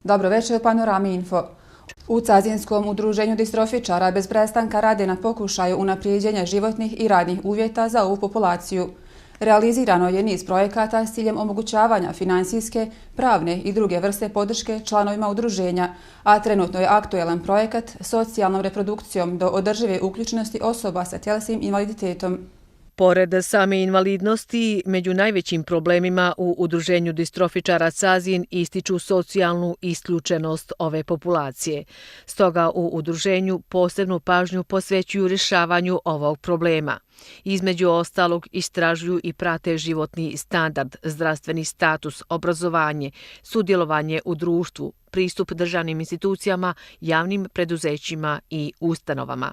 Dobro večer u Panorami Info. U Cazinskom udruženju distrofičara bez prestanka rade na pokušaju unaprijeđenja životnih i radnih uvjeta za ovu populaciju. Realizirano je niz projekata s ciljem omogućavanja finansijske, pravne i druge vrste podrške članovima udruženja, a trenutno je aktuelan projekat socijalnom reprodukcijom do održive uključenosti osoba sa tjelesnim invaliditetom. Pored same invalidnosti, među najvećim problemima u udruženju distrofičara Cazin ističu socijalnu isključenost ove populacije. Stoga u udruženju posebnu pažnju posvećuju rješavanju ovog problema. Između ostalog istražuju i prate životni standard, zdravstveni status, obrazovanje, sudjelovanje u društvu, pristup državnim institucijama, javnim preduzećima i ustanovama.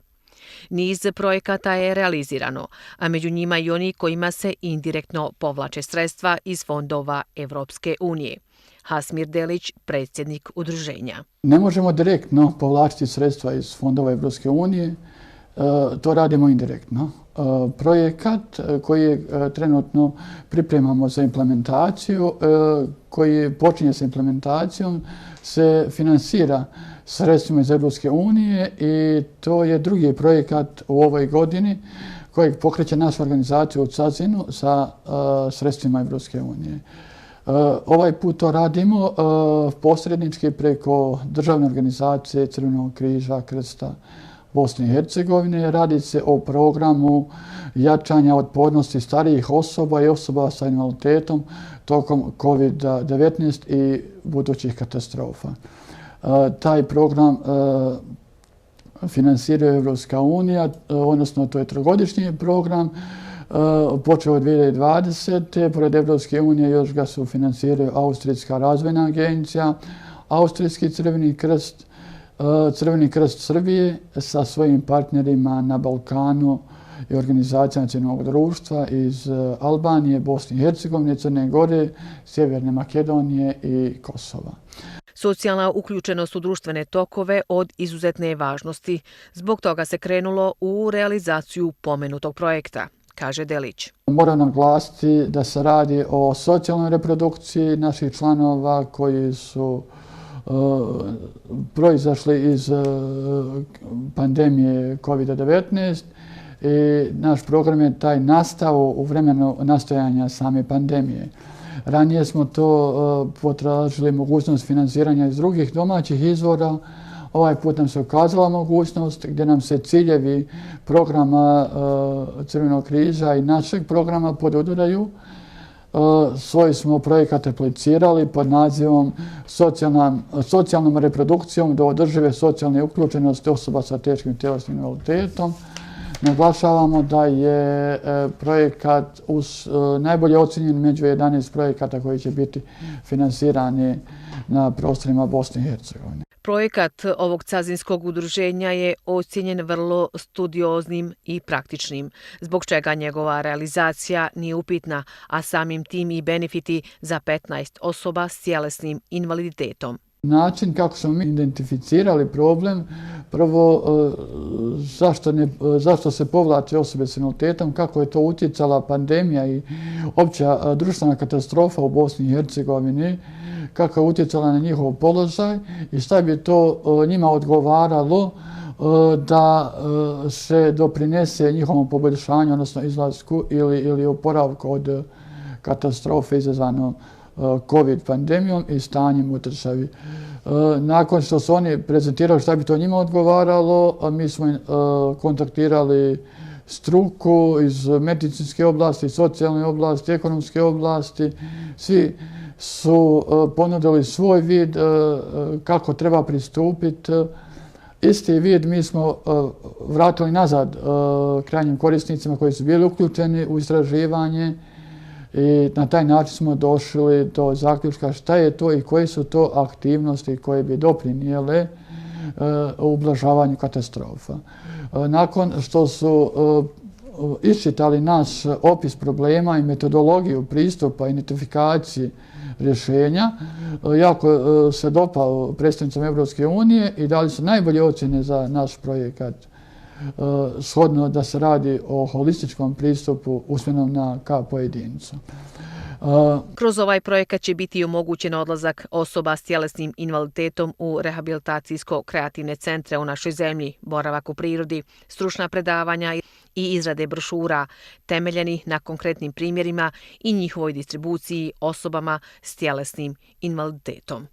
Niz projekata je realizirano, a među njima i oni kojima se indirektno povlače sredstva iz fondova Evropske unije. Hasmir Delić, predsjednik udruženja. Ne možemo direktno povlačiti sredstva iz fondova Evropske unije, to radimo indirektno. Projekat koji trenutno pripremamo za implementaciju, koji počinje sa implementacijom, se finansira sredstvima iz Evropske unije i to je drugi projekat u ovoj godini kojeg pokreće naša organizacija u Cazinu sa sredstvima Evropske unije. Ovaj put to radimo posrednički preko državne organizacije Crvenog križa, Krsta Bosne i Hercegovine. Radi se o programu jačanja otpornosti starijih osoba i osoba sa invaliditetom tokom COVID-19 i budućih katastrofa. Taj program finansira Evropska unija, odnosno to je trogodišnji program, počeo od 2020. Pored Evropske unije još ga sufinansiraju Austrijska razvojna agencija, Austrijski Crveni krst, Crveni krst Srbije sa svojim partnerima na Balkanu i organizacijama civilnog društva iz Albanije, Bosne i Hercegovine, Crne Gore, Sjeverne Makedonije i Kosova. Socijalna uključenost u društvene tokove od izuzetne je važnosti. Zbog toga se krenulo u realizaciju pomenutog projekta, kaže Delić. Moram naglasiti da se radi o socijalnoj reprodukciji naših članova koji su proizašli iz pandemije COVID-19 i naš program je taj nastao u vremenu nastajanja same pandemije. Ranije smo to potražili mogućnost finansiranja iz drugih domaćih izvora. Ovaj put nam se ukazala mogućnost gdje nam se ciljevi programa Crvenog križa i našeg programa podudaraju. Svoj smo projekat aplicirali pod nazivom socijalnom reprodukcijom do održive socijalne uključenosti osoba sa teškim tjelesnim invaliditetom. Naglašavamo da je projekat najbolje ocjenjen među 11 projekata koji će biti finansirani na prostorima Bosne i Hercegovine. Projekat ovog cazinskog udruženja je ocjenjen vrlo studioznim i praktičnim, zbog čega njegova realizacija nije upitna, a samim tim i benefiti za 15 osoba s tjelesnim invaliditetom. Način kako smo mi identificirali problem, prvo zašto se povlače osobe s invaliditetom, kako je to utjecala pandemija i opća društvena katastrofa u Bosni i Hercegovini, kako je utjecala na njihov položaj i šta bi to njima odgovaralo da se doprinese njihovom poboljšanju, odnosno izlasku ili oporavku od katastrofe izazvanom COVID pandemijom i stanjem u državi. Nakon što su oni prezentirali šta bi to njima odgovaralo, mi smo kontaktirali struku iz medicinske oblasti, socijalne oblasti, ekonomske oblasti. Svi su ponudili svoj vid kako treba pristupiti. Isti vid mi smo vratili nazad krajnjim korisnicima koji su bili uključeni u istraživanje i na taj način smo došli do zaključka šta je to i koje su to aktivnosti koje bi doprinijele ublažavanju katastrofa. Nakon što su iščitali naš opis problema i metodologiju pristupa, identifikacije rješenja, jako se dopao predstavnicama Evropske unije i dali su najbolje ocjene za naš projekat. Shodno da se radi o holističkom pristupu usmjerenom ka pojedincu. Kroz ovaj projekat će biti omogućen odlazak osoba s tjelesnim invaliditetom u rehabilitacijsko-kreativne centre u našoj zemlji, boravak u prirodi, stručna predavanja i izrade brošura, temeljeni na konkretnim primjerima i njihovoj distribuciji osobama s tjelesnim invaliditetom.